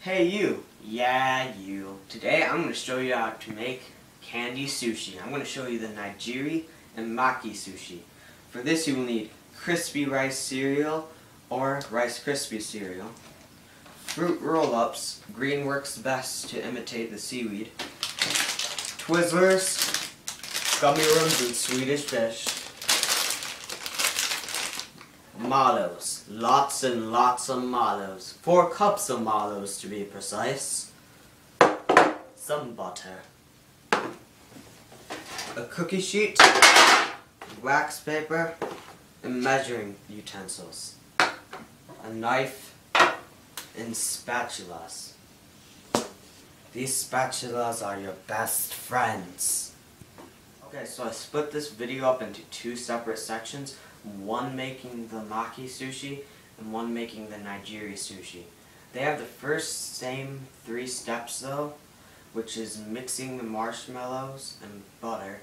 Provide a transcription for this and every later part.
Hey you! Yeah, you. Today I'm going to show you how to make candy sushi. I'm going to show you the nigiri and maki sushi. For this you will need crispy rice cereal or Rice Krispie cereal, fruit roll-ups, green works best to imitate the seaweed, Twizzlers, gummy worms and Swedish fish, mallows, lots and lots of mallows, 4 cups of mallows to be precise, some butter, a cookie sheet, wax paper, and measuring utensils, a knife, and spatulas. These spatulas are your best friends. Okay, so I split this video up into 2 separate sections. One making the maki sushi and one making the nigiri sushi. They have the same 3 steps though, which is mixing the marshmallows and butter,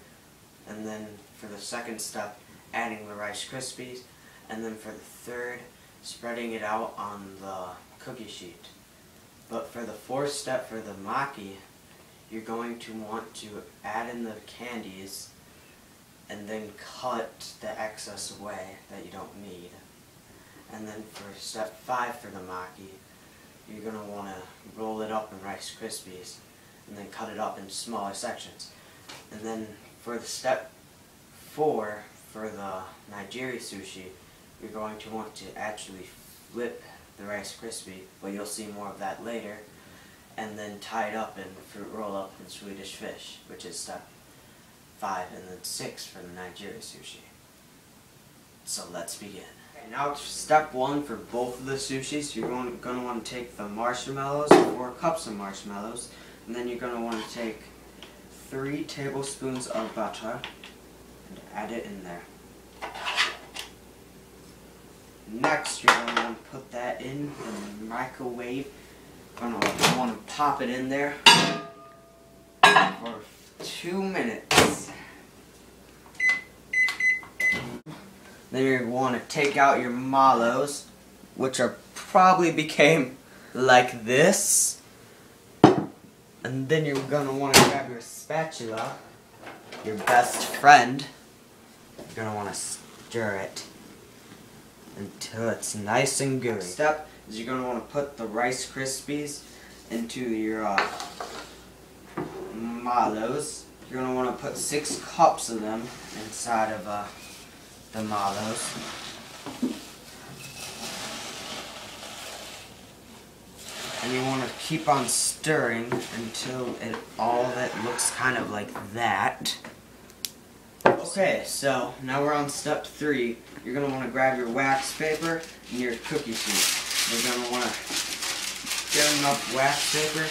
and then for the second step adding the Rice Krispies, and then for the third spreading it out on the cookie sheet. But for the 4th step for the maki, you're going to want to add in the candies and then cut the excess away that you don't need. And then for step 5 for the maki, you're going to want to roll it up in Rice Krispies and then cut it up in smaller sections. And then for the step 4 for the nigiri sushi, you're going to want to actually flip the Rice Krispie, but you'll see more of that later, and then tie it up in fruit roll-up and Swedish fish, which is step 5, and then 6 for the nigiri sushi. So let's begin. Okay, now step 1 for both of the sushis, you're going to want to take the marshmallows, 4 cups of marshmallows, and then you're going to want to take 3 tablespoons of butter and add it in there. Next, you're going to want to put that in the microwave. You're going to want to pop it in there for 2 minutes. Then you're going to want to take out your mallows, which are probably became like this. And then you're going to want to grab your spatula, your best friend. You're going to want to stir it until it's nice and gooey. Next step is you're going to want to put the Rice Krispies into your mallows. You're going to want to put 6 cups of them inside of the mallows. And you want to keep on stirring until all of it looks kind of like that. Okay, so now we're on step 3. You're going to want to grab your wax paper and your cookie sheet. You're going to want to get enough wax paper,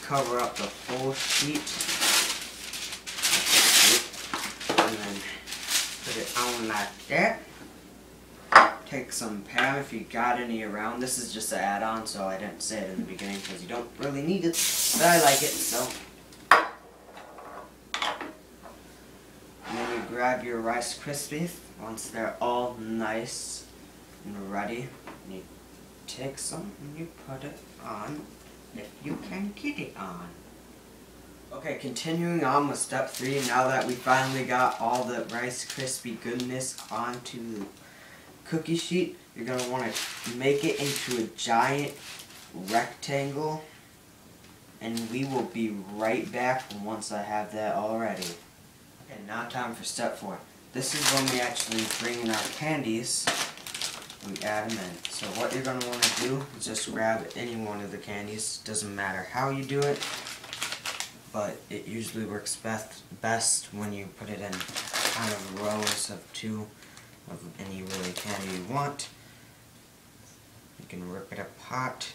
cover up the whole sheet, and then put it on like that. Take some Pam if you got any around. This is just an add-on, so I didn't say it in the beginning because you don't really need it, but I like it, so. And then you grab your Rice Krispies once they're all nice and ready. And you take some and you put it on, if you can get it on. Okay, continuing on with step 3, now that we finally got all the Rice Krispie goodness onto the cookie sheet, you're going to want to make it into a giant rectangle, and we will be right back once I have that all ready. Okay, now time for step 4. This is when we actually bring in our candies. We add them in. So what you're going to want to do is just grab any one of the candies. Doesn't matter how you do it, but it usually works best when you put it in kind of rows of 2 of any really candy you want. You can rip it apart.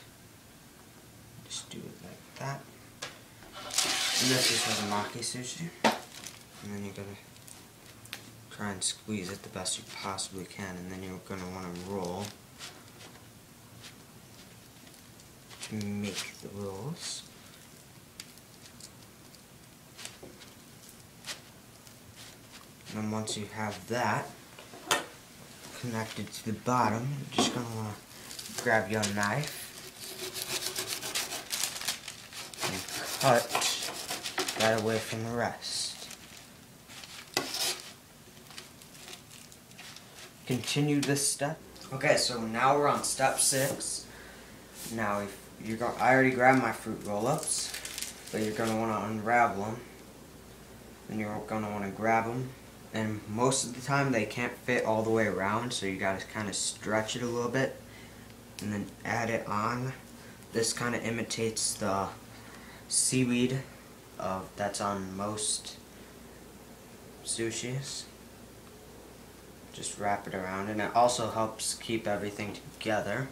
Just do it like that. And this is for the maki sushi. And then you're going to try and squeeze it the best you possibly can, and then you're going to want to roll to make the rolls. And then once you have that connected to the bottom, you're just going to want to grab your knife cut that away from the rest. Continue this step. Okay, so now we're on step 6. Now, I already grabbed my fruit roll-ups, but you're going to want to unravel them. And you're going to want to grab them. And most of the time they can't fit all the way around, so you got to kind of stretch it a little bit. And then add it on. This kind of imitates the seaweed that's on most sushis. Just wrap it around, and it also helps keep everything together.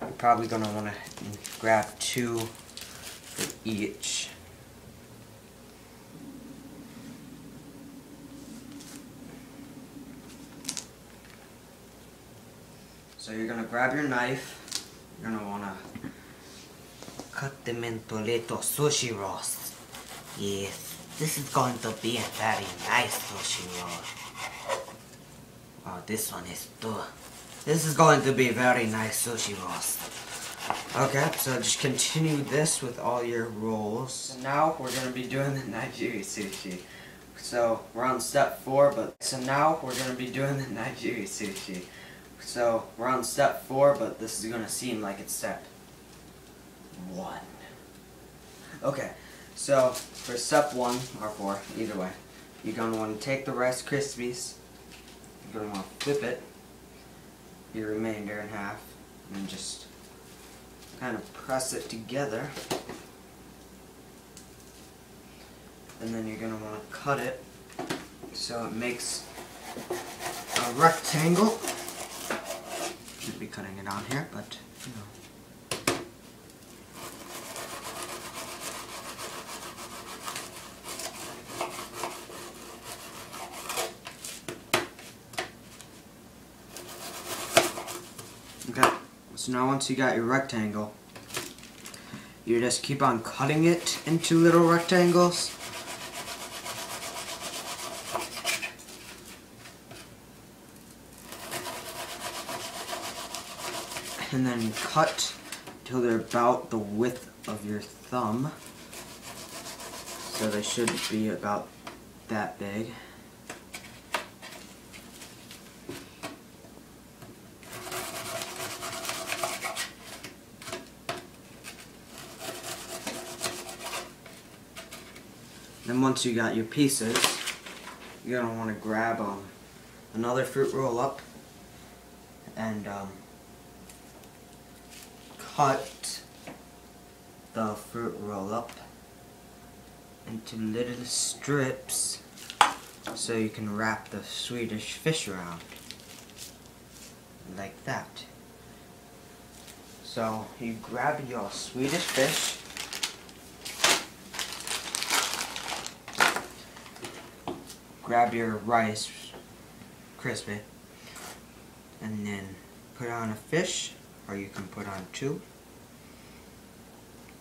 You're probably going to want to grab 2 for each. So you're going to grab your knife. You're going to want to cut them into little sushi rolls. Yes. This is going to be a very nice sushi roll. Oh, this one is too. This is going to be very nice sushi rolls. Okay, so just continue this with all your rolls. So now we're going to be doing the nigiri sushi. So we're on step 4, but this is going to seem like it's step 1. Okay. So, for step 1, or 4, either way, you're going to want to take the Rice Krispies, you're going to want to flip it, your remainder in half, and just kind of press it together. And then you're going to want to cut it so it makes a rectangle. Should be cutting it on here, but, you know. Okay, so now once you got your rectangle, you just keep on cutting it into little rectangles. And then cut till they're about the width of your thumb. So they should be about that big. Then once you got your pieces, you're going to want to grab another fruit roll up and cut the fruit roll up into little strips so you can wrap the Swedish fish around like that. So you grab your Swedish fish, grab your Rice Krispie, and then put on a fish, or you can put on 2.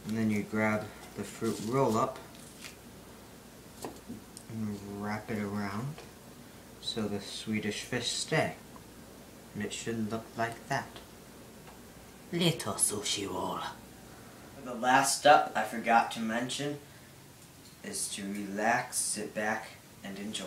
And then you grab the fruit roll-up and wrap it around so the Swedish fish stay. And it should look like that. Little sushi roll. The last step I forgot to mention is to relax, sit back, and enjoy.